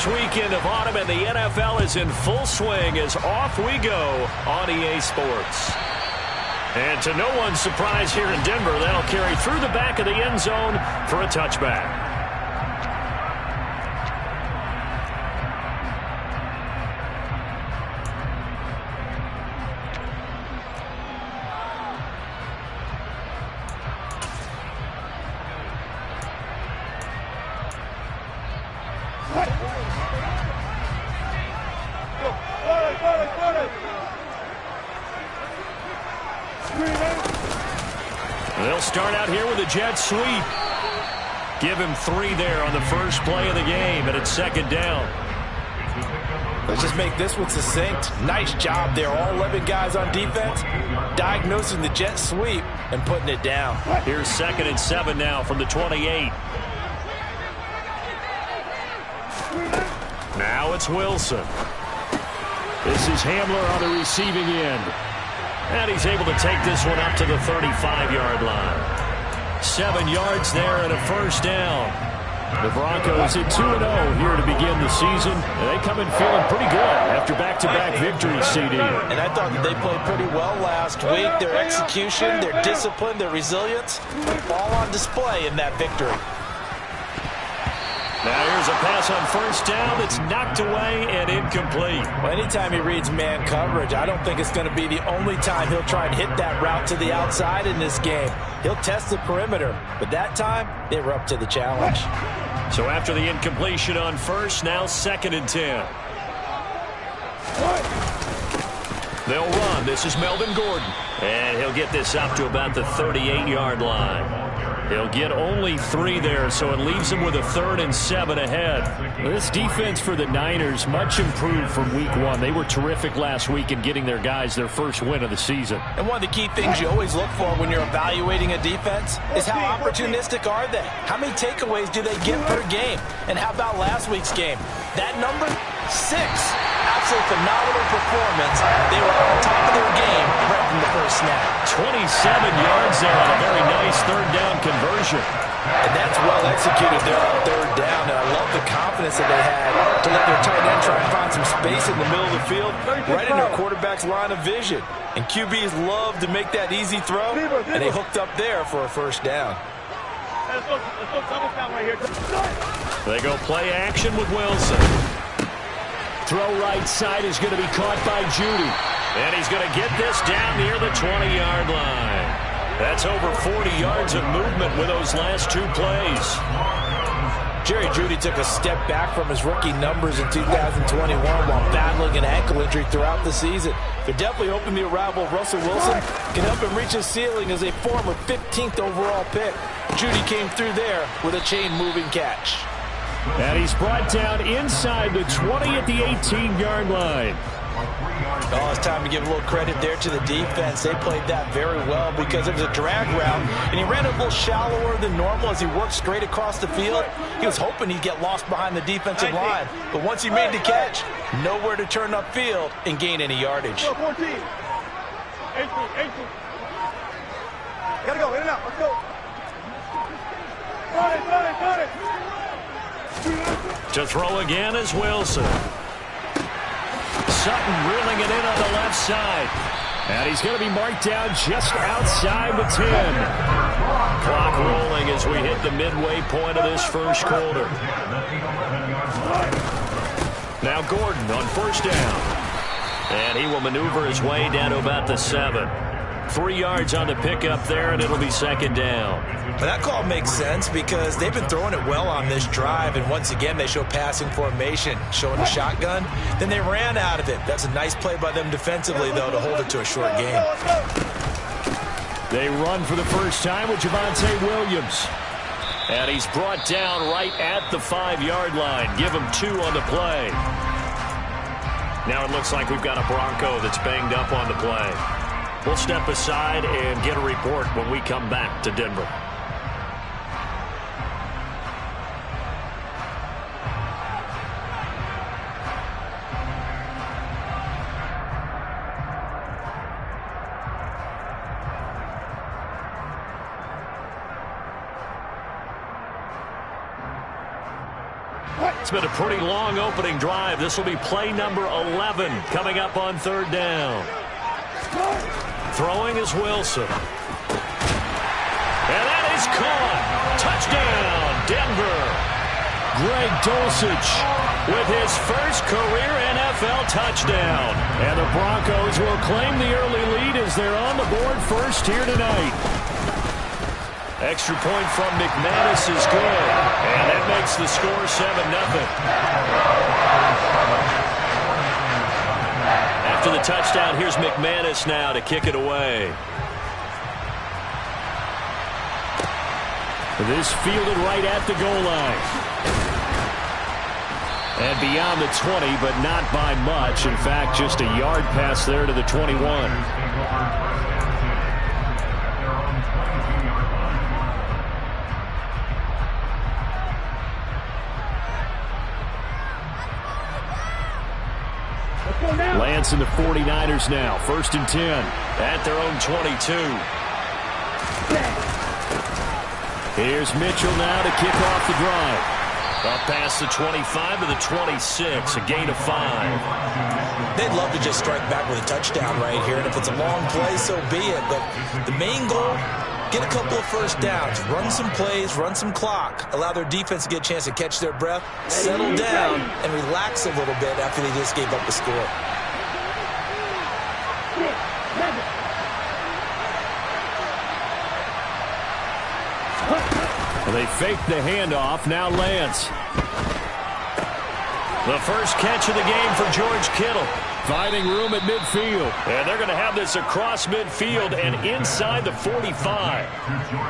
First weekend of autumn and the NFL is in full swing as off we go on EA Sports. And to no one's surprise here in Denver, that'll carry through the back of the end zone for a touchback. They'll start out here with a jet sweep. Give him 3 there on the first play of the game, and it's second down. Let's just make this one succinct. Nice job there. All 11 guys on defense diagnosing the jet sweep and putting it down. Here's 2nd and 7 now from the 28. Now it's Wilson. This is Hamler on the receiving end. And he's able to take this one up to the 35-yard line. 7 yards there and a first down. The Broncos at 2-0 here to begin the season. And they come in feeling pretty good after back-to-back victories, CD. And I thought that they played pretty well last week. Their execution, their discipline, their resilience, all on display in that victory. Now here's a pass on first down that's knocked away and incomplete. Well, anytime he reads man coverage, I don't think it's going to be the only time he'll try and hit that route to the outside in this game. He'll test the perimeter, but that time they were up to the challenge. So after the incompletion on first, now 2nd and 10. They'll run. This is Melvin Gordon. And he'll get this up to about the 38-yard line. He'll get only 3 there, so it leaves him with a 3rd and 7 ahead. This defense for the Niners much improved from week 1. They were terrific last week in getting their guys their first win of the season. And one of the key things you always look for when you're evaluating a defense is how opportunistic are they? How many takeaways do they get per game? And how about last week's game? That number, 6. Absolute phenomenal performance. They were on top of their game right from the first snap. 27 yards there on a very nice 3rd down conversion. And that's well executed there on 3rd down. And I love the confidence that they had to let their tight end try and find some space in the middle of the field, right in their quarterback's line of vision. And QBs love to make that easy throw, and they hooked up there for a first down. They go play action with Wilson. Throw right side is going to be caught by Judy. And he's going to get this down near the 20-yard line. That's over 40 yards of movement with those last 2 plays. Jerry Jeudy took a step back from his rookie numbers in 2021 while battling an ankle injury throughout the season. They're definitely hoping the arrival of Russell Wilson can help him reach his ceiling as a former 15th overall pick. Jeudy came through there with a chain-moving catch. And he's brought down inside the 20 at the 18-yard line. Oh, it's time to give a little credit there to the defense. They played that very well because it was a drag route, and he ran a little shallower than normal as he worked straight across the field. He was hoping he'd get lost behind the defensive line, but once he made the catch, nowhere to turn upfield and gain any yardage. 14. 18. Gotta go, in and out, let's go. Got it. To throw again is Wilson. Sutton reeling it in on the left side. And he's going to be marked down just outside the 10. Clock rolling as we hit the midway point of this first quarter. Now Gordon on first down. And he will maneuver his way down to about the 7. 3 yards on the pickup there, and it'll be 2nd down. But that call makes sense because they've been throwing it well on this drive, and once again they show passing formation, showing the shotgun. Then they ran out of it. That's a nice play by them defensively, though, to hold it to a short game. They run for the first time with Javonte Williams. And he's brought down right at the 5-yard line. Give him 2 on the play. Now it looks like we've got a Bronco that's banged up on the play. We'll step aside and get a report when we come back to Denver. It's been a pretty long opening drive. This will be play number 11 coming up on third down. Throwing is Wilson. And that is caught. Touchdown, Denver. Greg Dulcich with his first career NFL touchdown. And the Broncos will claim the early lead as they're on the board first here tonight. Extra point from McManus is good. And that makes the score 7-0. After the touchdown, here's McManus now to kick it away. This fielded right at the goal line. And beyond the 20, but not by much. In fact, just a yard pass there to the 21. Lance and the 49ers now. 1st and 10. At their own 22. Here's Mitchell now to kick off the drive. Up past the 25 to the 26. A gain of 5. They'd love to just strike back with a touchdown right here. And if it's a long play, so be it. But the main goal, get a couple of first downs. Run some plays, run some clock. Allow their defense to get a chance to catch their breath, settle down, and relax a little bit after they just gave up the score. They fake the handoff. Now Lance. The first catch of the game for George Kittle. Finding room at midfield. And they're going to have this across midfield and inside the 45.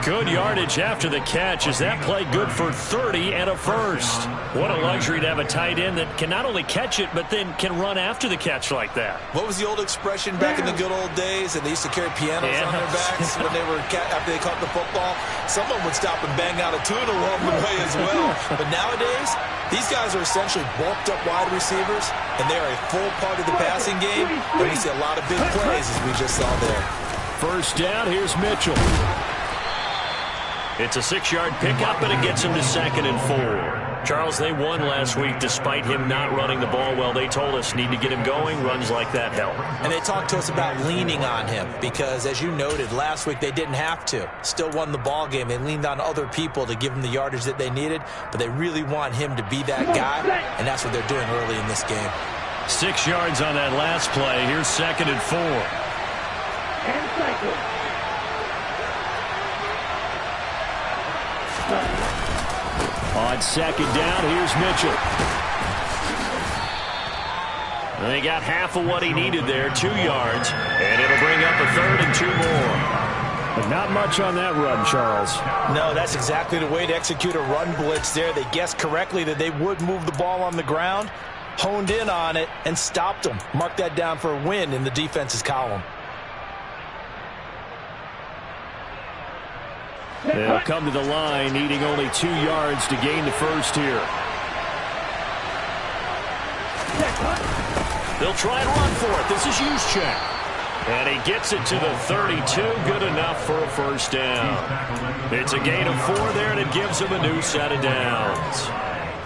Good yardage after the catch. Is that play good for 30 and a first? What a luxury to have a tight end that can not only catch it, but then can run after the catch like that. What was the old expression back in the good old days? And they used to carry pianos on their backs when they were after they caught the football. Someone would stop and bang out a tune along the way as well. But nowadays, these guys are essentially bulked up wide receivers, and they are a full part of the passing game. And we see a lot of big plays as we just saw there. First down, here's Mitchell. It's a 6-yard pickup, and it gets him to 2nd and 4. Charles, they won last week despite him not running the ball well. They told us need to get him going. Runs like that help. And they talked to us about leaning on him because, as you noted, last week they didn't have to. Still won the ball game. They leaned on other people to give them the yardage that they needed, but they really want him to be that guy, and that's what they're doing early in this game. 6 yards on that last play. Here's 2nd and 4. On 2nd down, here's Mitchell. They got half of what he needed there, 2 yards, and it'll bring up a 3rd and 2 more. But not much on that run, Charles. No, that's exactly the way to execute a run blitz there. They guessed correctly that they would move the ball on the ground, honed in on it, and stopped them. Mark that down for a win in the defense's column. They'll come to the line, needing only 2 yards to gain the first here. They'll try and run for it. This is Juszczyk. And he gets it to the 32. Good enough for a first down. It's a gain of 4 there, and it gives him a new set of downs.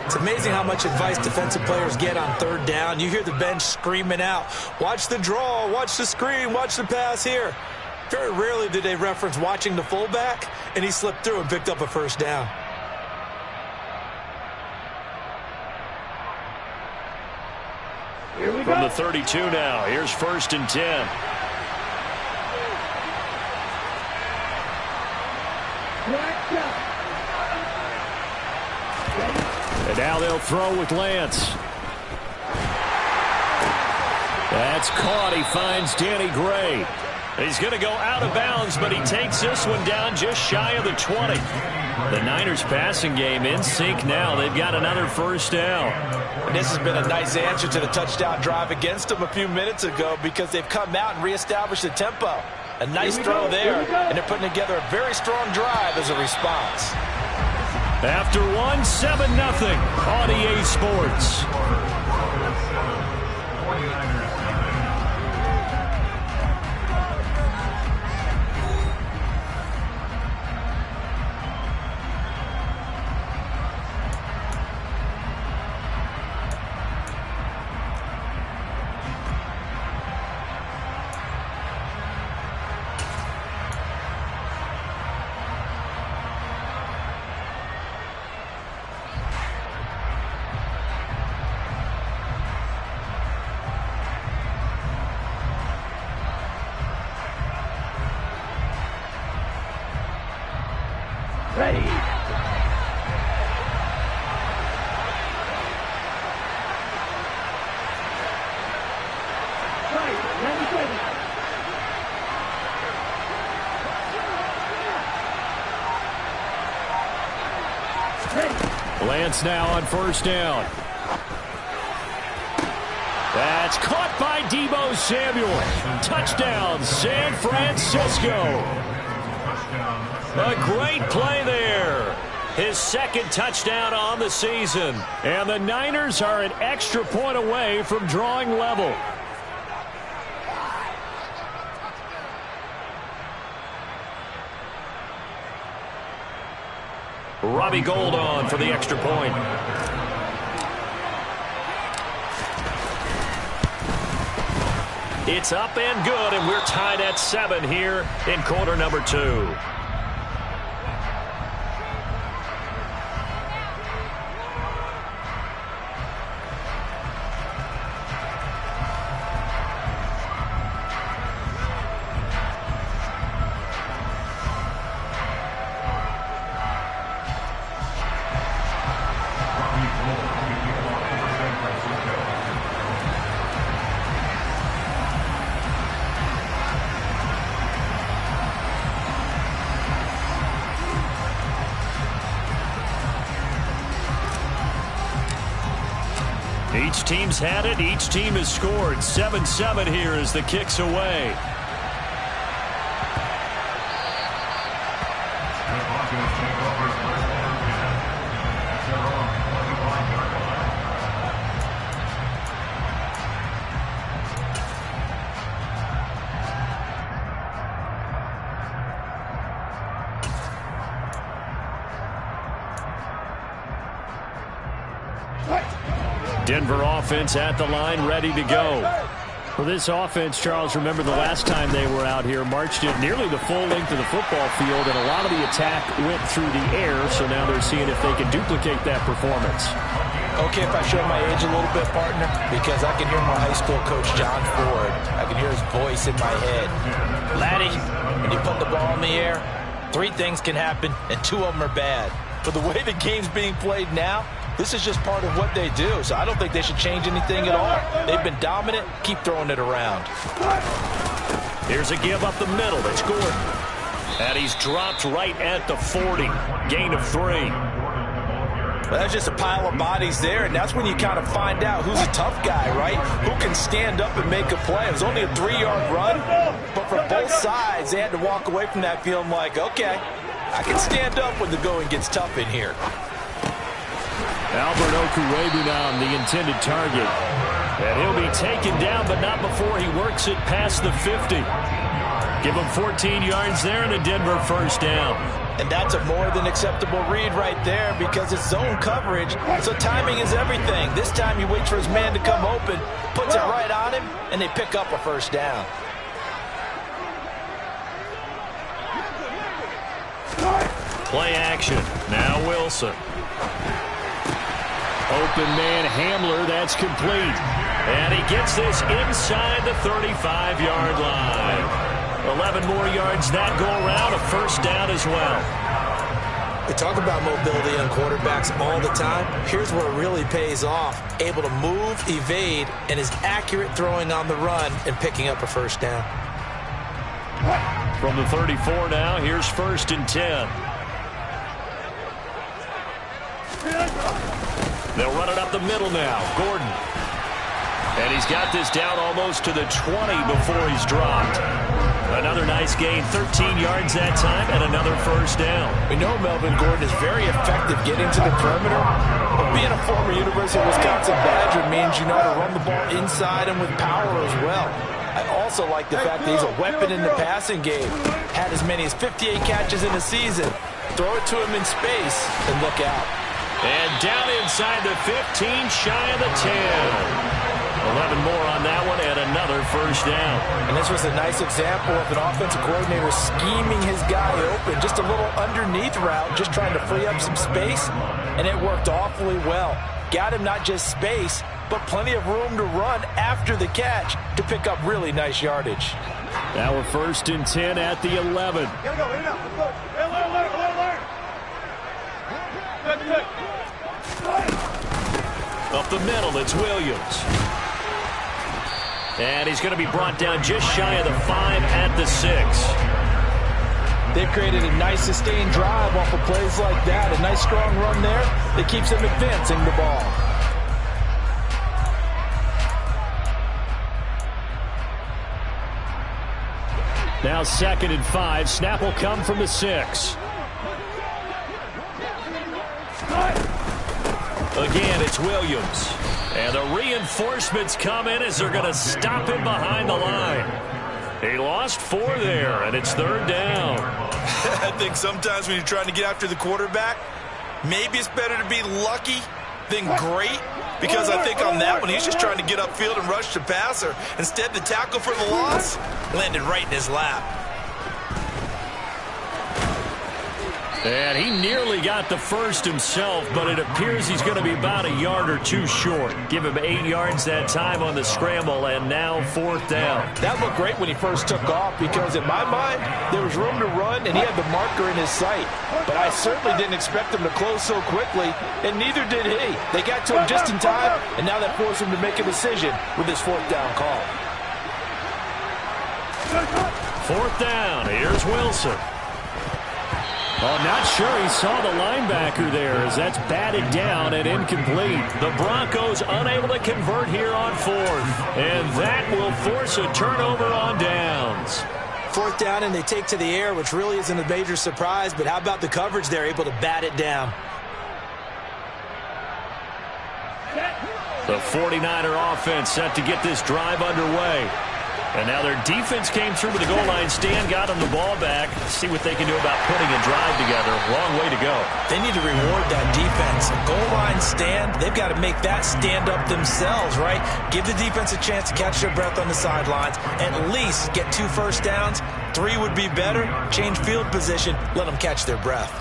It's amazing how much advice defensive players get on 3rd down. You hear the bench screaming out, watch the draw, watch the screen, watch the pass here. Very rarely did they reference watching the fullback, and he slipped through and picked up a first down. From the 32 now, here's 1st and 10. And now they'll throw with Lance. That's caught. He finds Danny Gray. He's going to go out of bounds, but he takes this one down just shy of the 20. The Niners passing game in sync now. They've got another first down. And this has been a nice answer to the touchdown drive against them a few minutes ago because they've come out and reestablished the tempo. A nice throw there, and they're putting together a very strong drive as a response. After 7-0 on EA Sports. Ready. Lance now on first down. That's caught by Deebo Samuel. Touchdown, San Francisco. A great play there. His second touchdown on the season. And the Niners are an extra point away from drawing level. Robbie Gould on for the extra point. It's up and good, and we're tied at 7 here in quarter number 2. Each team's had it. Each team has scored. 7-7 here as the kick's away. Denver offense at the line, ready to go. For this offense, Charles, remember the last time they were out here, marched it nearly the full length of the football field, and a lot of the attack went through the air, so now they're seeing if they can duplicate that performance. Okay, if I show my age a little bit, partner, because I can hear my high school coach, John Ford. I can hear his voice in my head. Laddie, when you put the ball in the air, 3 things can happen, and 2 of them are bad. For the way the game's being played now, this is just part of what they do, so I don't think they should change anything at all. They've been dominant. Keep throwing it around. Here's a give up the middle. It's Gordon. And he's dropped right at the 40. Gain of 3. Well, that's just a pile of bodies there, and that's when you kind of find out who's a tough guy, right? Who can stand up and make a play. It was only a 3-yard run, but for both sides, they had to walk away from that feeling like, okay, I can stand up when the going gets tough in here. Albert Okwuegbunam, the intended target. And he'll be taken down, but not before he works it past the 50. Give him 14 yards there and a Denver first down. And that's a more than acceptable read right there because it's zone coverage, so timing is everything. This time he waits for his man to come open, puts it right on him, and they pick up a first down. Play action. Now Wilson. Open man Hamler, that's complete. And he gets this inside the 35-yard line. 11 more yards that go around, a first down as well. We talk about mobility on quarterbacks all the time. Here's where it really pays off. Able to move, evade, and is accurate throwing on the run and picking up a first down. From the 34 now, here's 1st and 10. They'll run it up the middle now. Gordon. And he's got this down almost to the 20 before he's dropped. Another nice gain, 13 yards that time, and another first down. We know Melvin Gordon is very effective getting to the perimeter, but being a former University of Wisconsin Badger means you know how to run the ball inside and with power as well. I also like the fact that he's a weapon in the passing game. Had as many as 58 catches in a season. Throw it to him in space and look out. And down inside the 15, shy of the 10. 11 more on that one and another first down. And this was a nice example of an offensive coordinator scheming his guy open. Just a little underneath route, just trying to free up some space, and it worked awfully well. Got him not just space, but plenty of room to run after the catch to pick up really nice yardage. Now we're 1st and 10 at the 11. Gotta go, in and out, let's go. Alert. Up the middle, it's Williams. And he's going to be brought down just shy of the 5 at the 6. They've created a nice sustained drive off of plays like that. A nice strong run there that keeps them advancing the ball. Now 2nd and 5. Snap will come from the 6. Again, it's Williams. And the reinforcements come in as they're going to stop him behind the line. He lost 4 there, and it's 3rd down. I think sometimes when you're trying to get after the quarterback, maybe it's better to be lucky than great. Because I think on that one, he's just trying to get upfield and rush the passer. Instead, the tackle for the loss landed right in his lap. And he nearly got the first himself, but it appears he's going to be about a yard or 2 short. Give him 8 yards that time on the scramble, and now 4th down. That looked great when he first took off because, in my mind, there was room to run, and he had the marker in his sight. But I certainly didn't expect him to close so quickly, and neither did he. They got to him just in time, and now that forced him to make a decision with his 4th down call. 4th down. Here's Wilson. Oh, not sure he saw the linebacker there as that's batted down and incomplete. The Broncos unable to convert here on 4th. And that will force a turnover on downs. 4th down, and they take to the air, which really isn't a major surprise. But how about the coverage there, able to bat it down? The 49er offense set to get this drive underway. And now their defense came through with the goal line stand, got them the ball back. See what they can do about putting a drive together. Long way to go. They need to reward that defense. A goal line stand, they've got to make that stand up themselves, right? Give the defense a chance to catch their breath on the sidelines. At least get 2 first downs. 3 would be better. Change field position. Let them catch their breath.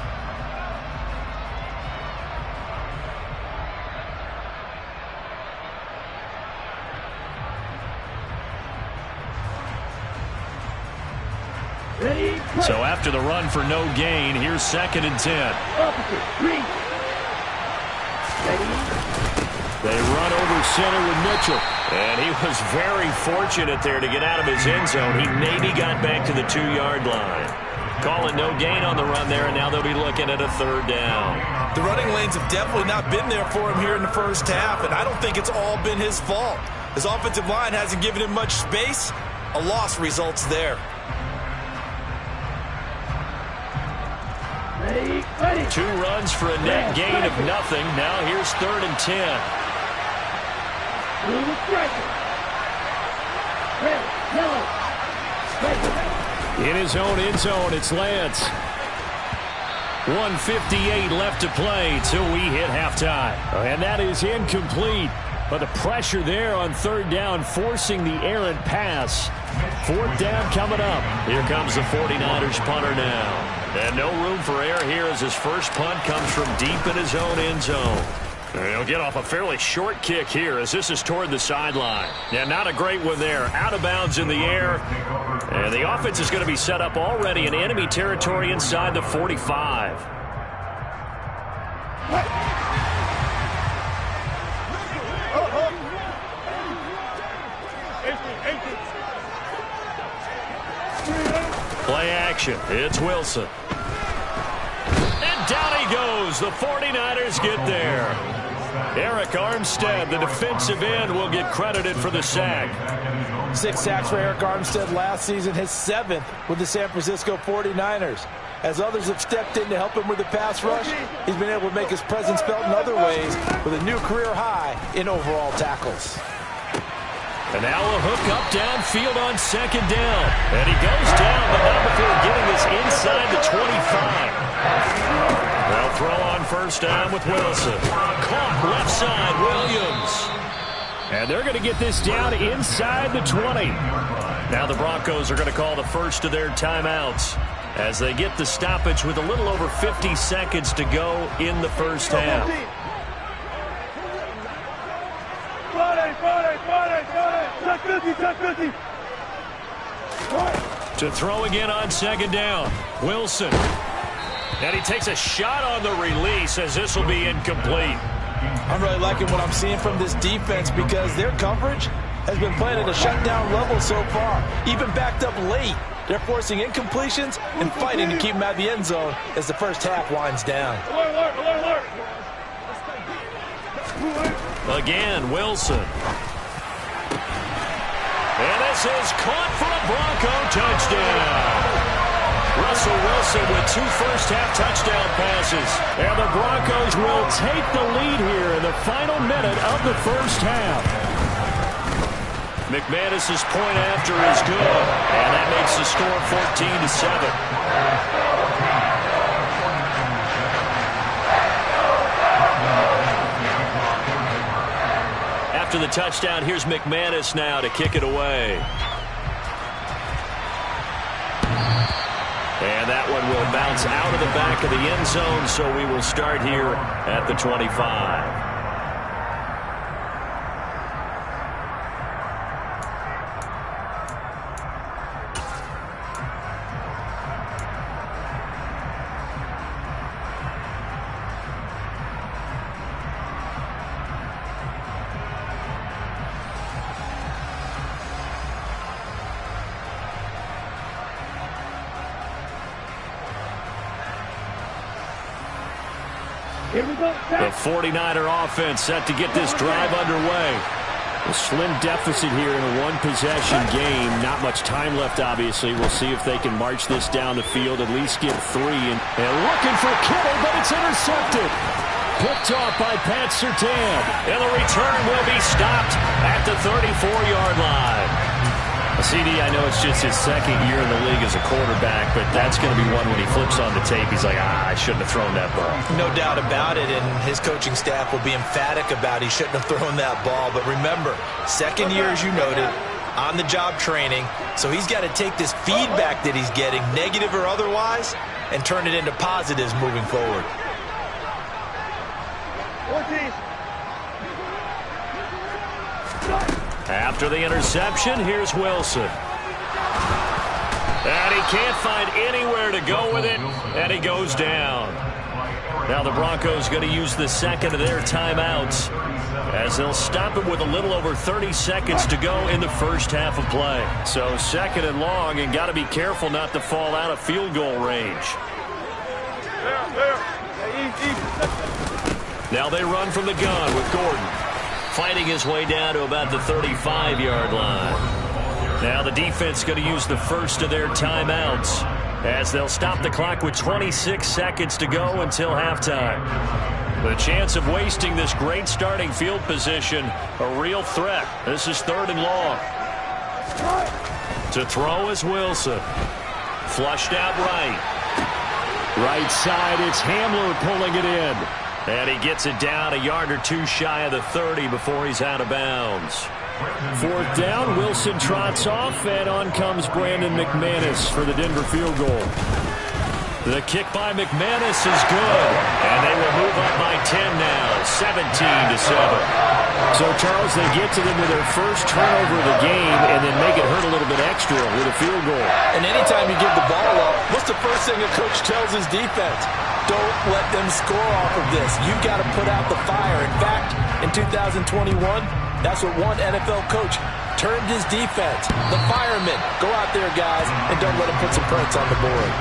So after the run for no gain, here's 2nd and 10. They run over center with Mitchell. And he was very fortunate there to get out of his end zone. He maybe got back to the 2-yard line. Calling no gain on the run there, and now they'll be looking at a 3rd down. The running lanes have definitely not been there for him here in the first half, and I don't think it's all been his fault. His offensive line hasn't given him much space. A loss results there. 2 runs for a net gain of nothing. Now here's 3rd and 10. In his own end zone, it's Lance. 1:58 left to play till we hit halftime. And that is incomplete. But the pressure there on 3rd down, forcing the errant pass. 4th down coming up. Here comes the 49ers punter now. And no room for error here as his first punt comes from deep in his own end zone. And he'll get off a fairly short kick here as this is toward the sideline. Yeah, not a great one there. Out of bounds in the air. And the offense is going to be set up already in enemy territory inside the 45. Play action. It's Wilson. And down he goes. The 49ers get there. Eric Armstead, the defensive end, will get credited for the sack. 6 sacks for Eric Armstead last season, his 7th with the San Francisco 49ers. As others have stepped in to help him with the pass rush, he's been able to make his presence felt in other ways with a new career high in overall tackles. And now a hook up downfield on 2nd down. And he goes down, but not before getting this inside the 25. They'll throw on 1st down with Wilson. Caught left side, Williams. And they're going to get this down inside the 20. Now the Broncos are going to call the first of their timeouts as they get the stoppage with a little over 50 seconds to go in the first half. To throw again on 2nd down. Wilson. And he takes a shot on the release as this will be incomplete. I'm really liking what I'm seeing from this defense because their coverage has been playing at a shutdown level so far. Even backed up late, they're forcing incompletions and fighting to keep them out of the end zone as the first half winds down. Again, Wilson. And this is caught for a Bronco touchdown. Russell Wilson with 2 first-half touchdown passes. And the Broncos will take the lead here in the final minute of the first half. McManus's point after is good. And that makes the score 14-7. After the touchdown, here's McManus now to kick it away. And that one will bounce out of the back of the end zone, so we will start here at the 25. The 49er offense set to get this drive underway. A slim deficit here in a one-possession game. Not much time left, obviously. We'll see if they can march this down the field, at least get 3. And looking for Kittle, but it's intercepted. Picked off by Pat Surtain. And the return will be stopped at the 34-yard line. CD, I know it's just his second year in the league as a quarterback, but that's going to be one when he flips on the tape. He's like, I shouldn't have thrown that ball. No doubt about it, and his coaching staff will be emphatic about he shouldn't have thrown that ball. But remember, second year, as you noted, on-the-job training, so he's got to take this feedback that he's getting, negative or otherwise, and turn it into positives moving forward. 14. After the interception, here's Wilson. And he can't find anywhere to go with it, and he goes down. Now the Broncos going to use the second of their timeouts as they'll stop it with a little over 30 seconds to go in the first half of play. So second and long, and got to be careful not to fall out of field goal range. Now they run from the gun with Gordon, fighting his way down to about the 35-yard line. Now the defense going to use the first of their timeouts as they'll stop the clock with 26 seconds to go until halftime. The chance of wasting this great starting field position, a real threat. This is 3rd and long. To throw is Wilson. Flushed out right. Right side, it's Hamler pulling it in. And he gets it down a yard or 2 shy of the 30 before he's out of bounds. 4th down, Wilson trots off, and on comes Brandon McManus for the Denver field goal. The kick by McManus is good, and they will move up by 10 now, 17-7. So, Charles, they get to them with their first turnover of the game and then make it hurt a little bit extra with a field goal. And anytime you give the ball up, what's the first thing a coach tells his defense? Don't let them score off of this. You've got to put out the fire. In fact, in 2021, that's what one NFL coach termed his defense. The firemen. Go out there, guys, and don't let them put some points on the board.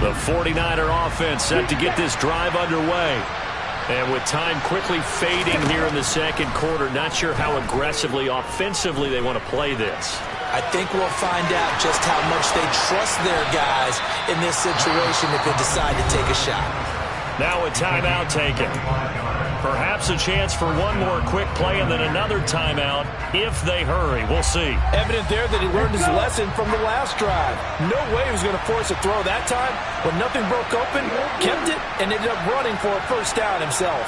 The 49er offense set to get this drive underway. And with time quickly fading here in the second quarter, not sure how aggressively, offensively they want to play this. I think we'll find out just how much they trust their guys in this situation if they decide to take a shot. Now a timeout taken. Perhaps a chance for one more quick play and then another timeout if they hurry. We'll see. Evident there that he learned his lesson from the last drive. No way he was going to force a throw that time. When nothing broke open, kept it, and ended up running for a first down himself.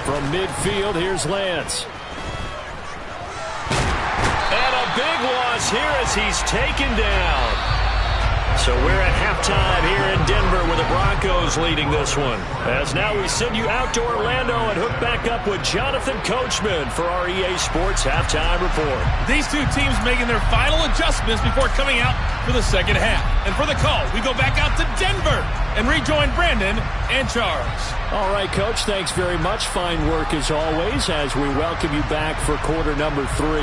From midfield, here's Lance. big loss here as he's taken down. So we're at halftime here in Denver with the Broncos leading this one. As now we send you out to Orlando and hook back up with Jonathan Coachman for our EA Sports Halftime Report. These two teams making their final adjustments before coming out for the second half. And for the call, we go back out to Denver and rejoin Brandon and Charles. All right, Coach, thanks very much. Fine work as always as we welcome you back for quarter number 3.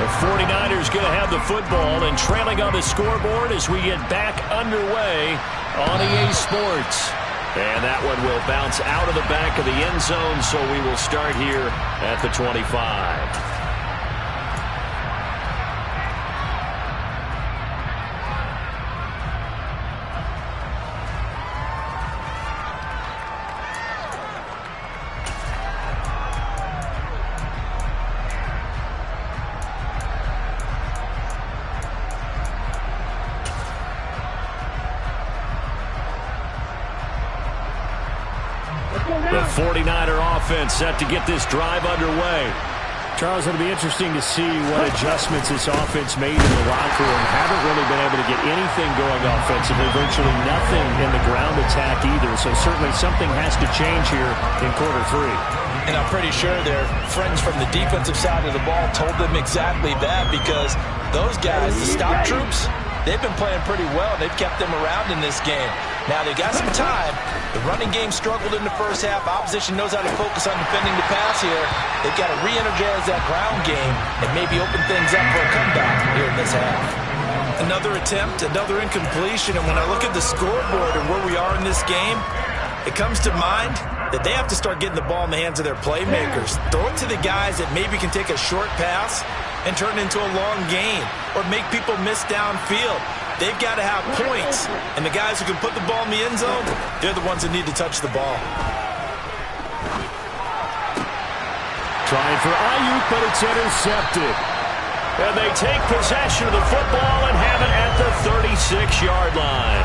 The 49ers going to have the football and trailing on the scoreboard as we get back underway on EA Sports. And that one will bounce out of the back of the end zone, so we will start here at the 25. The 49er offense set to get this drive underway. Charles, it'll be interesting to see what adjustments this offense made in the locker room. Haven't really been able to get anything going offensively, virtually nothing in the ground attack either. So certainly something has to change here in quarter 3. And I'm pretty sure their friends from the defensive side of the ball told them exactly that, because those guys, the stop troops, they've been playing pretty well. They've kept them around in this game. Now they got some time. The running game struggled in the first half. Opposition knows how to focus on defending the pass here. They've got to re-energize that ground game and maybe open things up for a comeback here in this half. Another attempt, another incompletion, and when I look at the scoreboard and where we are in this game, it comes to mind that they have to start getting the ball in the hands of their playmakers. Throw it to the guys that maybe can take a short pass and turn it into a long gain or make people miss downfield. They've got to have points, and the guys who can put the ball in the end zone, they're the ones that need to touch the ball. Trying for Ayuk, but it's intercepted. And they take possession of the football and have it at the 36-yard line.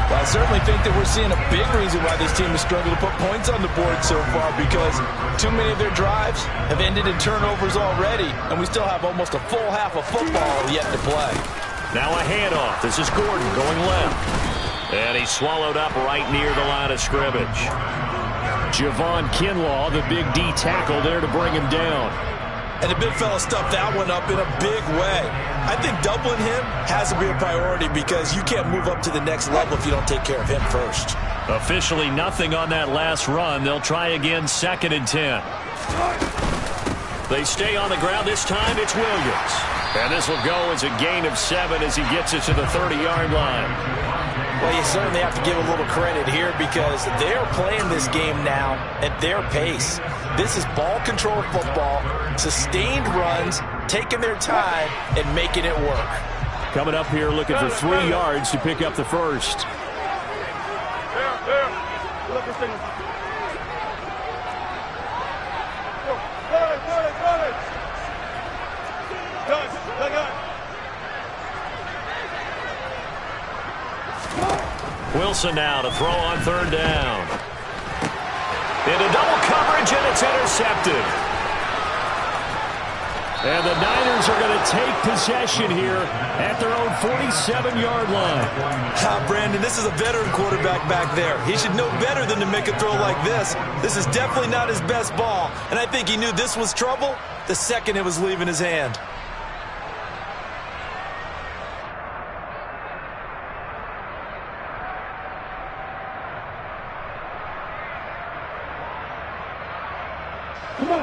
Well, I certainly think that we're seeing a big reason why this team has struggled to put points on the board so far, because too many of their drives have ended in turnovers already, and we still have almost a full half of football yet to play. Now a handoff. This is Gordon going left. And he's swallowed up right near the line of scrimmage. Javon Kinlaw, the big D tackle, there to bring him down. And the big fella stuffed that one up in a big way. I think doubling him has to be a priority, because you can't move up to the next level if you don't take care of him first. Officially nothing on that last run. They'll try again, 2nd and 10. They stay on the ground. This time it's Williams. And this will go as a gain of 7 as he gets it to the 30-yard line. Well, you certainly have to give a little credit here, because they're playing this game now at their pace. This is ball control football, sustained runs, taking their time, and making it work. Coming up here looking for 3 yards to pick up the first. Wilson now to throw on 3rd down. Into double coverage, and it's intercepted. And the Niners are going to take possession here at their own 47-yard line. Brandon, this is a veteran quarterback back there. He should know better than to make a throw like this. This is definitely not his best ball, and I think he knew this was trouble the second it was leaving his hand.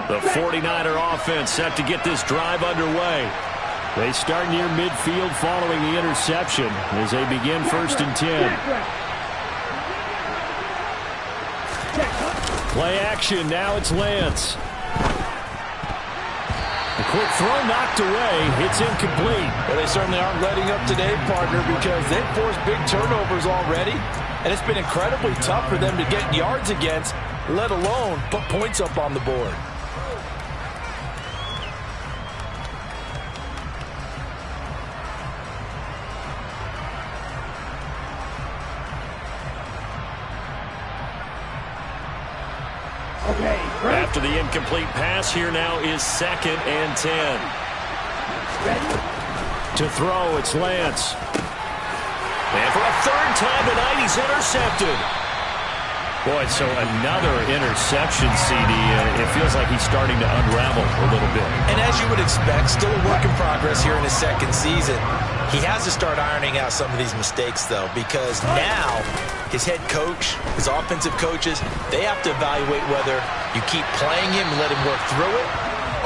The 49er offense set to get this drive underway. They start near midfield following the interception as they begin 1st and 10. Play action. Now it's Lance. A quick throw knocked away. It's incomplete. Well, they certainly aren't letting up today, partner, because they've forced big turnovers already, and it's been incredibly tough for them to get yards against, let alone put points up on the board. after the incomplete pass. Here now is 2nd and 10. To throw, it's Lance. And for a 3rd time tonight, he's intercepted. Boy, so another interception, CD. It feels like he's starting to unravel a little bit. And as you would expect, still a work in progress here in his 2nd season. He has to start ironing out some of these mistakes, though, because now his head coach, his offensive coaches, they have to evaluate whether you keep playing him and let him work through it,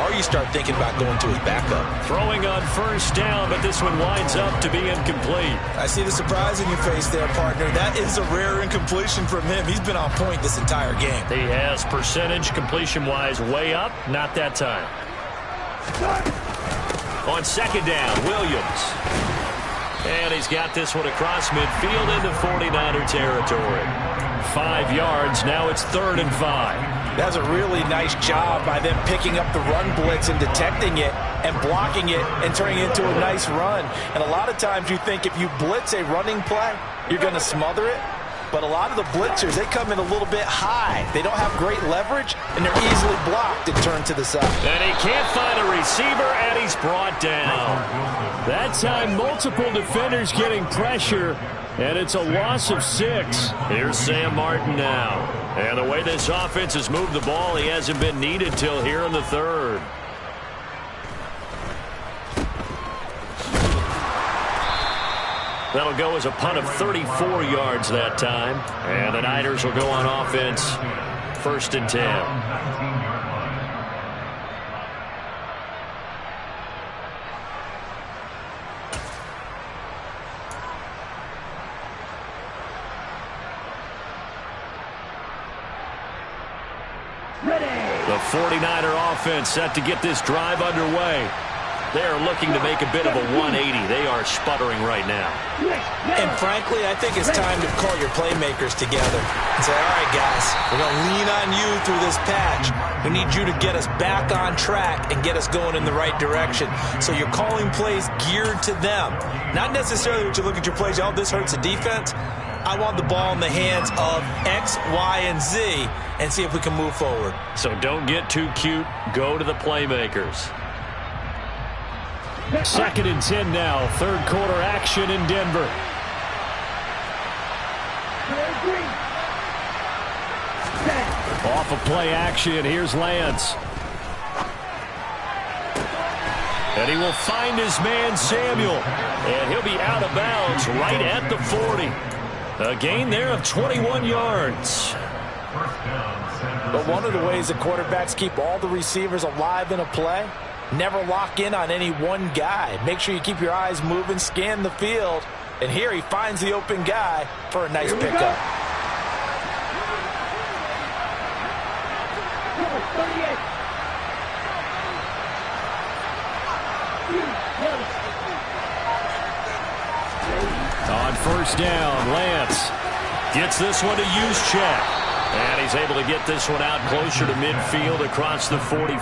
or you start thinking about going to his backup. Throwing on 1st down, but this one winds up to be incomplete. I see the surprise in your face there, partner. That is a rare incompletion from him. He's been on point this entire game. He has percentage completion-wise way up. Not that time. On 2nd down, Williams. And he's got this one across midfield into 49er territory. 5 yards. Now it's 3rd and 5. That's a really nice job by them picking up the run blitz and detecting it and blocking it and turning it into a nice run. And a lot of times you think if you blitz a running play, you're going to smother it. But a lot of the blitzers, they come in a little bit high. They don't have great leverage, and they're easily blocked and turned to the side. And he can't find a receiver, and he's brought down. That time, multiple defenders getting pressure, and it's a loss of 6. Here's Sam Martin now. And the way this offense has moved the ball, he hasn't been needed till here in the 3rd. That'll go as a punt of 34 yards that time. And the Niners will go on offense, 1st and 10. The 49er offense set to get this drive underway. They are looking to make a bit of a 180. They are sputtering right now. And frankly, I think it's time to call your playmakers together and say, all right, guys, we're going to lean on you through this patch. We need you to get us back on track and get us going in the right direction. So you're calling plays geared to them. Not necessarily what you look at your plays, oh, this hurts the defense. I want the ball in the hands of X, Y, and Z and see if we can move forward. So don't get too cute. Go to the playmakers. 2nd and 10 now. 3rd quarter action in Denver. Off of play action, here's Lance. And he will find his man, Samuel. And he'll be out of bounds right at the 40. A gain there of 21 yards. But one of the ways the quarterbacks keep all the receivers alive in a play, never lock in on any one guy. Make sure you keep your eyes moving, scan the field. And here he finds the open guy for a nice pickup. On 1st down, Lance Gets this one to use check. And he's able to get this one out closer to midfield across the 45.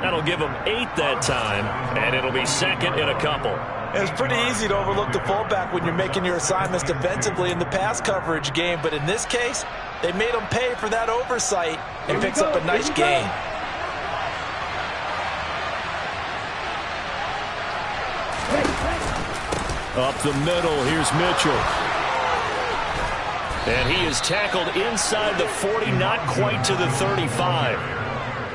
That'll give him 8 that time, and it'll be 2nd and a couple. It's pretty easy to overlook the fullback when you're making your assignments defensively in the pass coverage game, but in this case, they made him pay for that oversight and picks up a nice gain. Up the middle, here's Mitchell. And he is tackled inside the 40, not quite to the 35.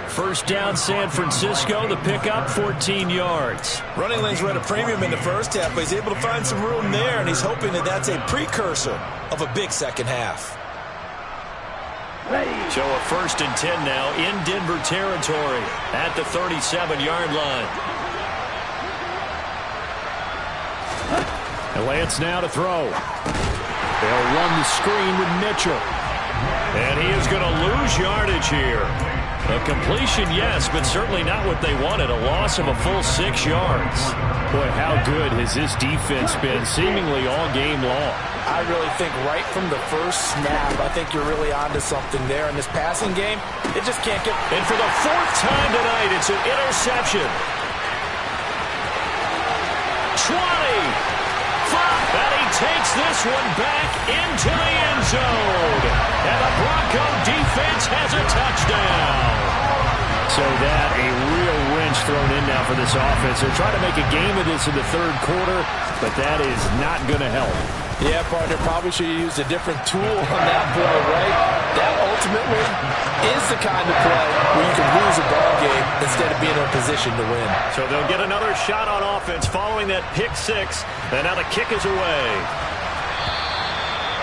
1st down, San Francisco. The pickup, 14 yards. Running lanes were at a premium in the first half, but he's able to find some room there, and he's hoping that that's a precursor of a big second half. So a 1st and 10 now in Denver territory at the 37-yard line. And Lance now to throw. They'll run the screen with Mitchell. And he is going to lose yardage here. A completion, yes, but certainly not what they wanted. A loss of a full 6 yards. Boy, how good has this defense been seemingly all game long. I really think right from the first snap, I think you're really onto something there in this passing game. It just can't get... And for the 4th time tonight, it's an interception. 20. That he takes this one back into the end zone. And the Bronco defense has a touchdown. So that, a real wrench thrown in now for this offense. They're trying to make a game of this in the third quarter, but that is not going to help. Yeah, partner, probably should have used a different tool on that play, right? That ultimately is the kind of play where you can lose a ball game instead of being in a position to win. So they'll get another shot on offense following that pick six, and now the kick is away.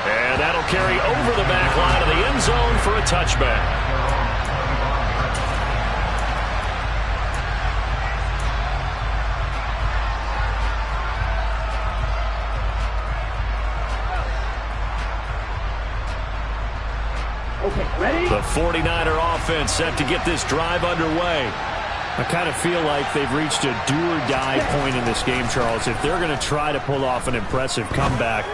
And that'll carry over the back line of the end zone for a touchback. The 49er offense set to get this drive underway. I kind of feel like they've reached a do-or-die point in this game, Charles. If they're going to try to pull off an impressive comeback,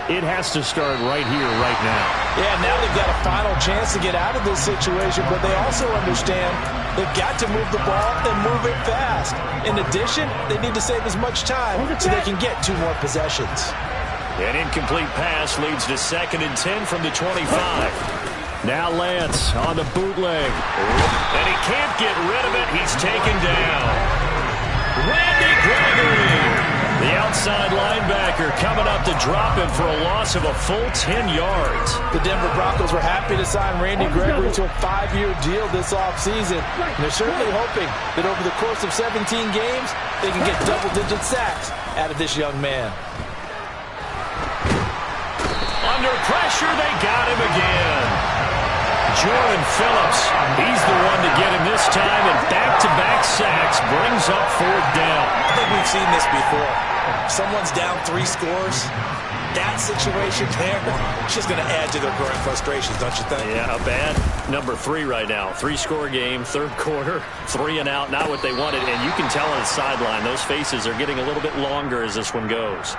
it has to start right here, right now. Yeah, now they've got a final chance to get out of this situation, but they also understand they've got to move the ball and move it fast. In addition, they need to save as much time so they can get 2 more possessions. An incomplete pass leads to 2nd and 10 from the 25. Now Lance on the bootleg. And he can't get rid of it. He's taken down. Randy Gregory, the outside linebacker, coming up to drop him for a loss of a full 10 yards. The Denver Broncos were happy to sign Randy Gregory to a 5-year deal this offseason. And they're certainly hoping that over the course of 17 games, they can get double-digit sacks out of this young man. Under pressure, they got him again. Jordan Phillips, he's the one to get him this time, and back-to-back sacks brings up 4th down. I think we've seen this before. Someone's down 3 scores. That situation there, it's just going to add to their growing frustrations, don't you think? Yeah, a bad number 3 right now. 3-score game, 3rd quarter, 3 and out, not what they wanted. And you can tell on the sideline, those faces are getting a little bit longer as this one goes.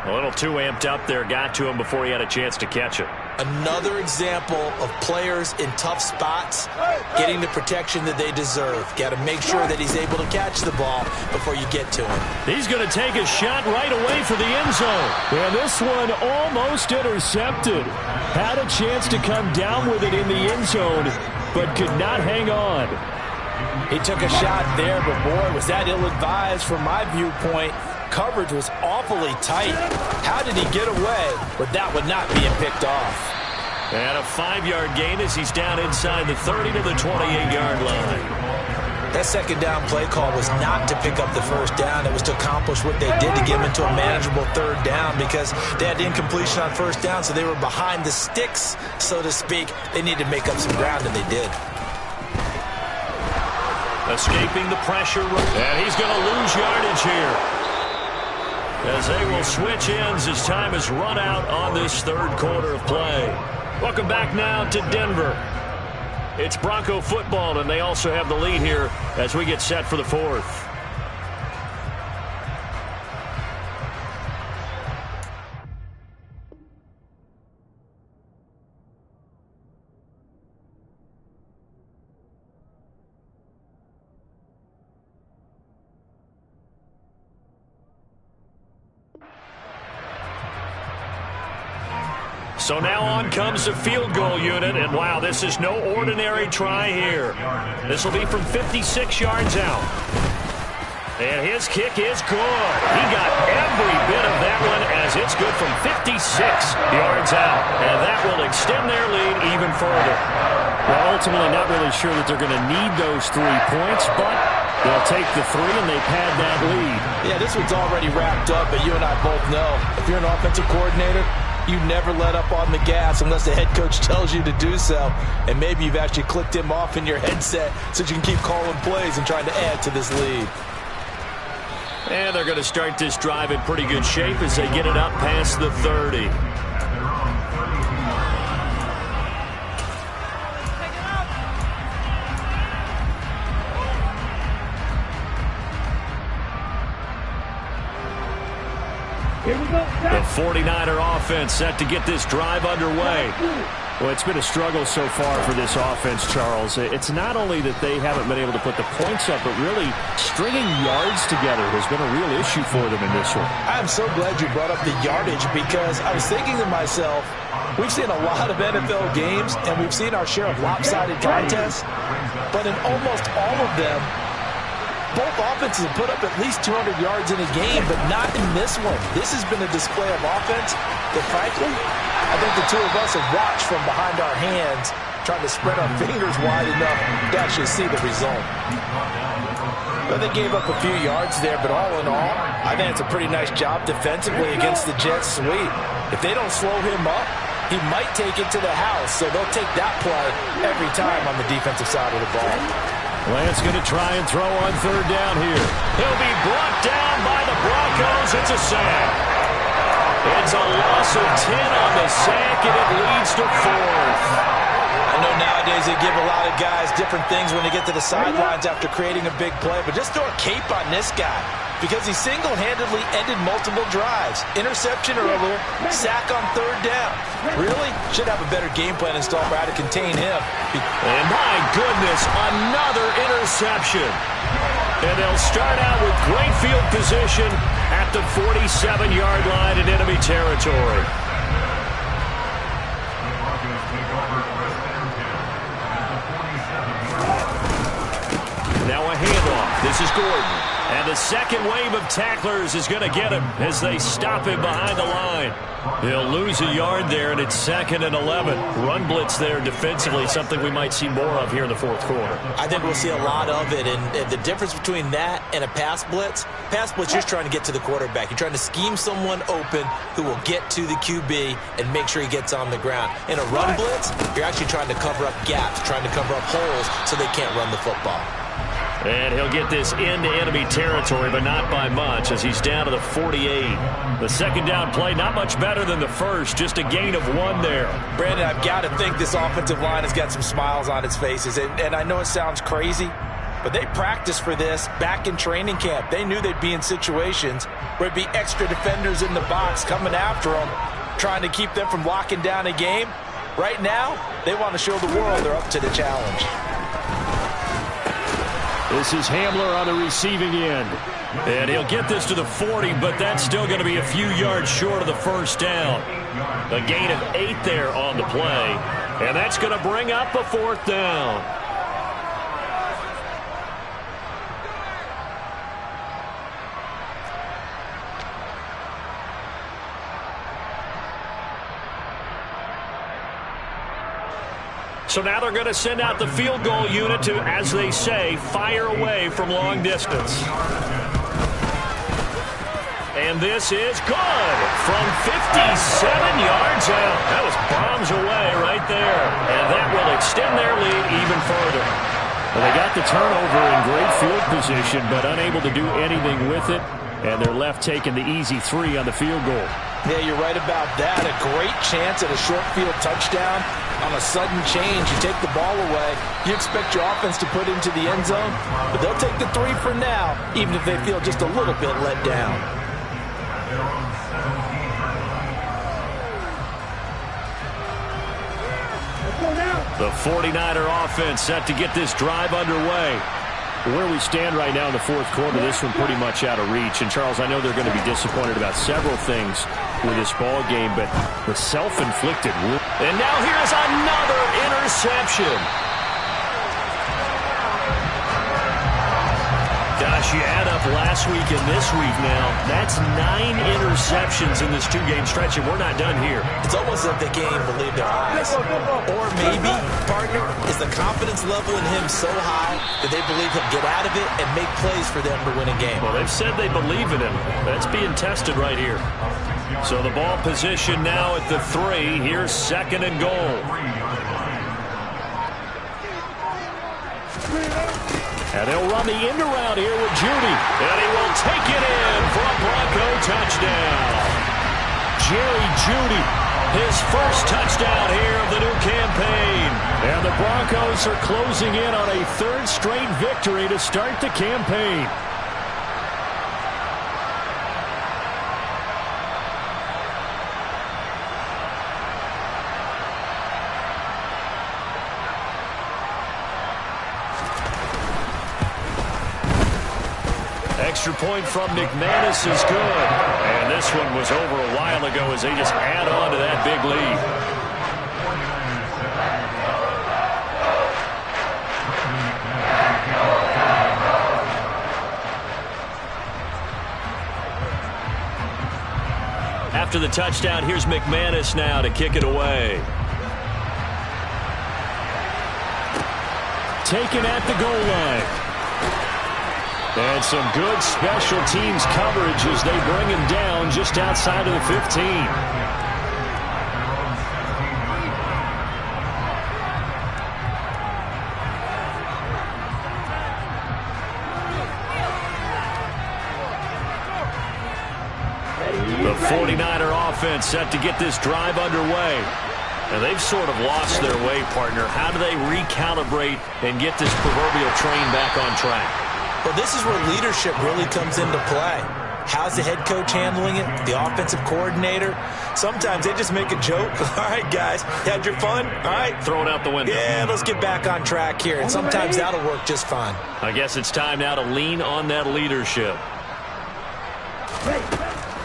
A little too amped up there, got to him before he had a chance to catch it. Another example of players in tough spots getting the protection that they deserve. Got to make sure that he's able to catch the ball before you get to him. He's going to take a shot right away for the end zone. And this one almost intercepted. Had a chance to come down with it in the end zone, but could not hang on. He took a shot there, but boy, was that ill-advised from my viewpoint. Coverage was awfully tight. How did he get away with that one not being picked off? And a 5-yard gain as he's down inside the 30 to the 28-yard line. That 2nd down play call was not to pick up the 1st down. It was to accomplish what they did to get him into a manageable 3rd down because they had incompletion on 1st down, so they were behind the sticks, so to speak. They needed to make up some ground, and they did. Escaping the pressure, and he's going to lose yardage here, as they will switch ends as time has run out on this 3rd quarter of play. Welcome back now to Denver. It's Bronco football, and they also have the lead here as we get set for the 4th. So now on comes the field goal unit, and wow, this is no ordinary try here. This will be from 56 yards out. And his kick is good. He got every bit of that one as it's good from 56 yards out. And that will extend their lead even further. Well, ultimately not really sure that they're going to need those 3 points, but they'll take the 3 and they've had that lead. Yeah, this one's already wrapped up, but you and I both know if you're an offensive coordinator, you never let up on the gas unless the head coach tells you to do so. And maybe you've actually clicked him off in your headset so you can keep calling plays and trying to add to this lead. And they're going to start this drive in pretty good shape as they get it up past the 30. The 49er offense set to get this drive underway. Well, it's been a struggle so far for this offense, Charles. It's not only that they haven't been able to put the points up, but really stringing yards together has been a real issue for them in this one. I'm so glad you brought up the yardage because I was thinking to myself, we've seen a lot of NFL games and we've seen our share of lopsided contests, but in almost all of them, both offenses have put up at least 200 yards in a game, but not in this one. This has been a display of offense that, frankly, I think the two of us have watched from behind our hands, trying to spread our fingers wide enough to actually see the result. But they gave up a few yards there, but all in all, I think it's a pretty nice job defensively against the Jets sweep. If they don't slow him up, he might take it to the house, so they'll take that play every time on the defensive side of the ball. Lance going to try and throw on third down here. He'll be brought down by the Broncos. It's a sack. It's a loss of 10 on the sack, and it leads to 4th. I know nowadays they give a lot of guys different things when they get to the sidelines after creating a big play, but just throw a cape on this guy because he single-handedly ended multiple drives. Interception earlier, sack on third down. Really? Should have a better game plan installed for how to contain him. And my goodness, another interception. And they'll start out with great field position at the 47-yard line in enemy territory. Now a handoff. This is Gordon. And the second wave of tacklers is going to get him as they stop him behind the line. He'll lose a yard there, and it's 2nd and 11. Run blitz there defensively, something we might see more of here in the fourth quarter. I think we'll see a lot of it, and the difference between that and a pass blitz, you're just trying to get to the quarterback. You're trying to scheme someone open who will get to the QB and make sure he gets on the ground. In a run blitz, you're actually trying to cover up gaps, trying to cover up holes so they can't run the football. And he'll get this into enemy territory, but not by much as he's down to the 48. The second down play, not much better than the first, just a gain of 1 there. Brandon, I've got to think this offensive line has got some smiles on its faces. And I know it sounds crazy, but they practiced for this back in training camp. They knew they'd be in situations where it'd be extra defenders in the box coming after them, trying to keep them from locking down a game. Right now, they want to show the world they're up to the challenge. This is Hamler on the receiving end. And he'll get this to the 40, but that's still going to be a few yards short of the first down. A gain of 8 there on the play. And that's going to bring up a 4th down. So now they're going to send out the field goal unit to, as they say, fire away from long distance. And this is good from 57 yards out. That was bombs away right there. And that will extend their lead even further. Well, they got the turnover in great field position, but unable to do anything with it. And they're left taking the easy 3 on the field goal. Yeah, you're right about that. A great chance at a short field touchdown. On a sudden change, you take the ball away. You expect your offense to put into the end zone, but they'll take the 3 for now, even if they feel just a little bit let down. The 49er offense set to get this drive underway. Where we stand right now in the fourth quarter, this one pretty much out of reach. And, Charles, I know they're going to be disappointed about several things with this ball game, but the self-inflicted. And now here's another interception. Gosh, you add up last week and this week now. That's 9 interceptions in this 2-game stretch, and we're not done here. It's almost as if they can't even believe their eyes. Or maybe, partner, is the confidence level in him so high that they believe he'll get out of it and make plays for them to win a game. Well, they've said they believe in him. That's being tested right here. So the ball position now at the 3. Here's 2nd and goal. And they'll run the end around here with Judy. And he will take it in for a Bronco touchdown. Jerry Judy, his first touchdown here of the new campaign. And the Broncos are closing in on a 3rd straight victory to start the campaign. extra point from McManus is good. And this one was over a while ago as they just add on to that big lead. After the touchdown, here's McManus now to kick it away. Taken at the goal line. And some good special teams coverage as they bring him down just outside of the 15. The 49er offense set to get this drive underway. And they've sort of lost their way, partner. How do they recalibrate and get this proverbial train back on track? Well, this is where leadership really comes into play. How's the head coach handling it? The offensive coordinator? Sometimes they just make a joke. All right, guys, had your fun? All right. Throw it out the window. Yeah, let's get back on track here. And sometimes that'll work just fine. I guess it's time now to lean on that leadership.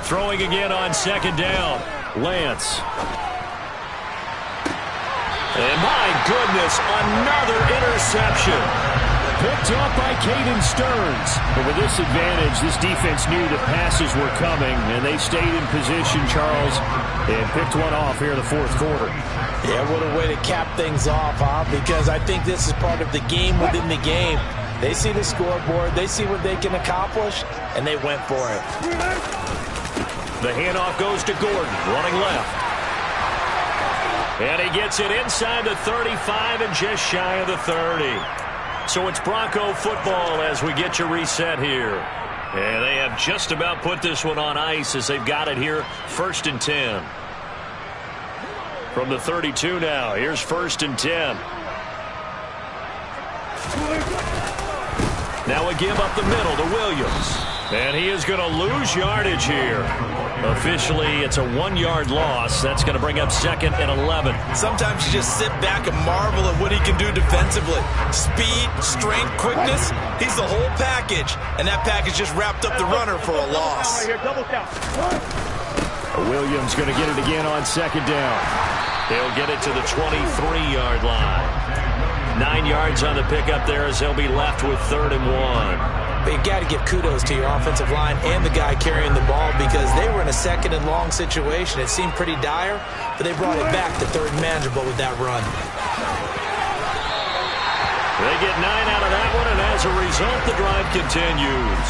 Throwing again on second down. Lance. And my goodness, another interception. Picked off by Caden Stearns. But with this advantage, this defense knew the passes were coming, and they stayed in position, Charles, and picked one off here in the fourth quarter. Yeah, what a way to cap things off, huh? Because I think this is part of the game within the game. They see the scoreboard, they see what they can accomplish, and they went for it. The handoff goes to Gordon, running left. And he gets it inside the 35 and just shy of the 30. So it's Bronco football as we get you reset here. And they have just about put this one on ice as they've got it here, 1st and 10. From the 32 now, here's 1st and 10. Now a give up the middle to Williams. And he is going to lose yardage here. Officially, it's a 1-yard loss. That's going to bring up 2nd and 11. Sometimes you just sit back and marvel at what he can do defensively. Speed, strength, quickness. He's the whole package. And that package just wrapped up the runner for a loss. Double count. Williams going to get it again on 2nd down. They'll get it to the 23-yard line. 9 yards on the pickup there as they'll be left with 3rd and 1. But you got to give kudos to your offensive line and the guy carrying the ball because they were in a 2nd and long situation. It seemed pretty dire, but they brought it back to 3rd and manageable with that run. They get 9 out of that one, and as a result, the drive continues.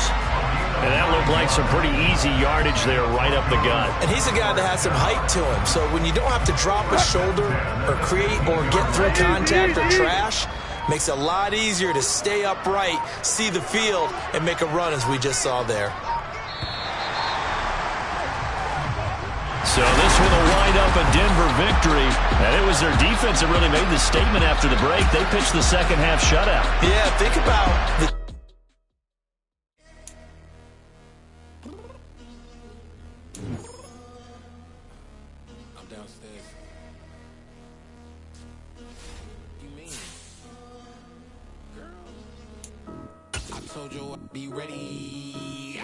And that looked like some pretty easy yardage there right up the gut. And he's a guy that has some height to him, so when you don't have to drop a shoulder or create or get through contact or trash, makes it a lot easier to stay upright, see the field, and make a run as we just saw there. So this one will wind up a Denver victory. And it was their defense that really made the statement after the break. They pitched the second half shutout. Yeah, think about the... I'm downstairs. You mean? I told you I'd be ready.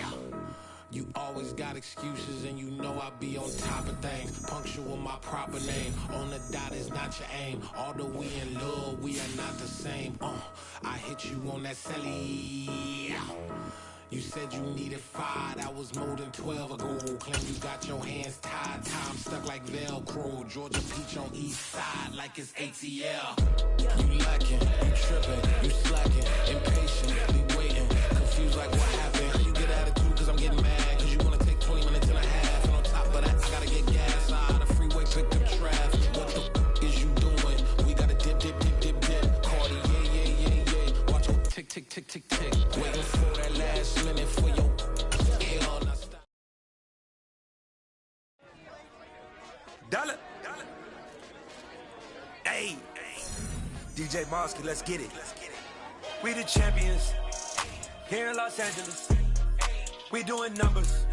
You always got excuses and you know I be on top of things. Punctual my proper name. On the dot is not your aim. Although we in love, we are not the same. I hit you on that celly. You said you needed 5, that was more than 12 ago. Claim you got your hands tied, time stuck like Velcro. Georgia Peach on east side like it's ATL. You lacking, you tripping, you slacking, impatiently waiting, confused like what happened. You get attitude cause I'm getting mad, cause you wanna take 20 minutes and a half. And on top of that, I gotta get gas out of the freeway, pick up trash. What the is you doing? We gotta dip, dip, dip, dip, dip. Cardi, yeah. Watch your tick, tick, tick, tick, tick. Waiting for that last minute for your hell, now stop. Dollar. Hey. DJ Mosky, let's get it. We the champions here in Los Angeles. We doing numbers.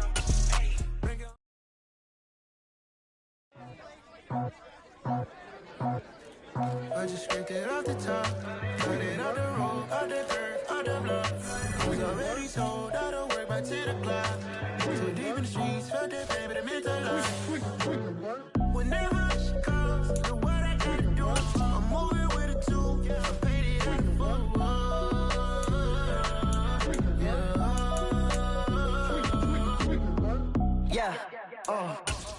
I just scraped it off the top, cut it out the road, out the dirt, out the blood. I was already told I don't work. by 10 o'clock. Too deep in the streets, felt that pain, but it meant a lot. Whenever she calls, the what I gotta do, I'm moving with it too. I paid it out the yeah.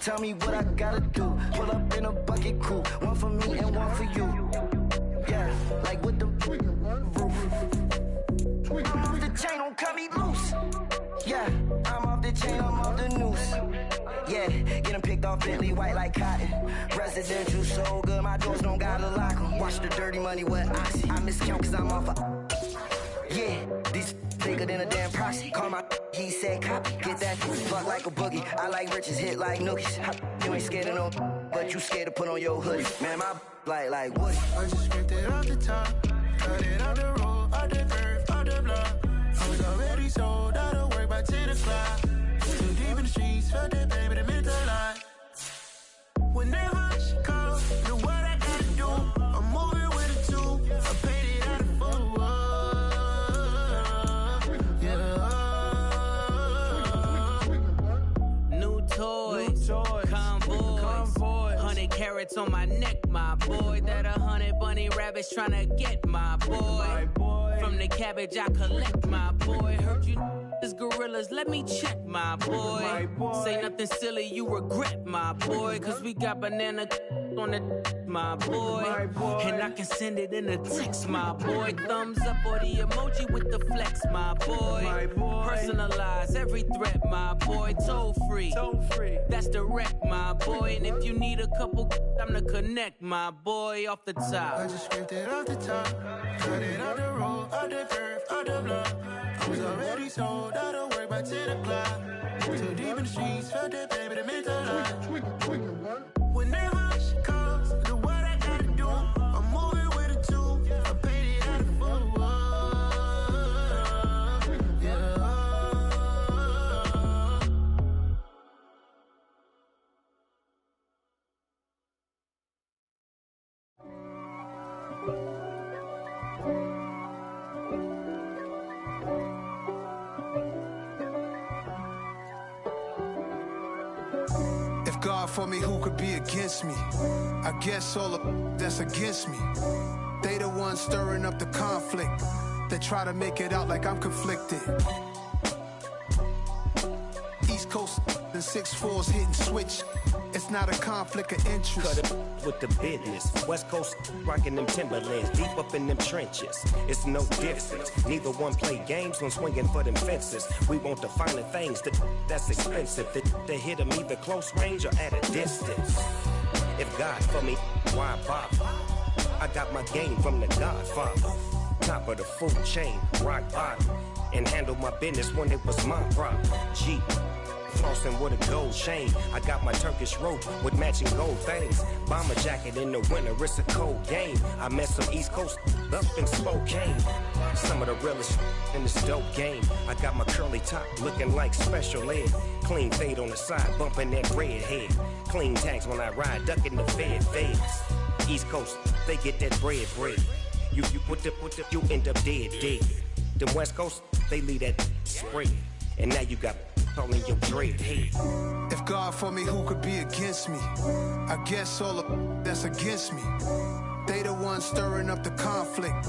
Tell me what I gotta do. Pull up in a bucket crew, one for me and one for you. Yeah, like with the roof. I'm off the chain, don't cut me loose. Yeah, I'm off the chain, I'm off the noose. Yeah, getting picked off Bentley, white like cotton. Residential so good, my doors don't gotta lock 'em. Watch the dirty money with oxy. I miscount cause I'm off yeah, these bigger than a damn proxy. Call my he said copy. Get that fuck like a boogie. I like riches, hit like nookies. You ain't scared of no, but you scared to put on your hoodie. Man, my like Woody. I just scraped it off the top, cut it off the road, off the curve, off the block. I was already sold out of work by 10 o'clock. Too deep in the streets, felt that pain, but it meant a lot. Whenever she calls, the what I gotta do, I'm moving with it too. I paid it out of toys, convoys, 100 carats on my neck, my boy. That 100 bunny rabbits tryna get my boy. From the cabbage I collect, my boy. Heard you is gorillas, let me check, my boy. Say nothing silly, you regret, my boy. Cause we got banana on the my boy. And I can send it in a text, my boy. Thumbs up or the emoji with the flex, my boy. Personalize every threat, my boy. Toll free. That's direct, my boy. And if you need a couple, I'm the connect, my boy. Off the top. I just scraped it off the top, cut it off the road, off the curve, off the block. I was already sold out of work by 10 o'clock. Too deep in the streets, felt that pain, but it meant a lot. Whenever she calls, the what I gotta do, I'm moving with it too. I paid it out of God for me, who could be against me? I guess all of that's against me. They the ones stirring up the conflict. They try to make it out like I'm conflicted. East Coast and 6'4's hitting switch. It's not a conflict of interest. Cut it with the business. West Coast rocking them Timberlands, deep up in them trenches. It's no difference. Neither one play games when swinging for them fences. We want the finer things that's expensive. They hit them either close range or at a distance. If God for me, why bother? I got my game from the Godfather. Top of the food chain, rock bottom. And handle my business when it was my problem. G. Flossing with a gold chain. I got my Turkish rope with matching gold things. Bomber jacket in the winter, it's a cold game. I met some East Coast up in Spokane. Some of the realest in this dope game. I got my curly top looking like special ed. Clean fade on the side, bumping that red head. Clean tags when I ride, ducking the feds. East Coast, they get that bread. You you end up dead. The West Coast, they leave that spread. And now you got calling your dread head. If God for me, who could be against me? I guess all of that's against me. They the ones stirring up the conflict.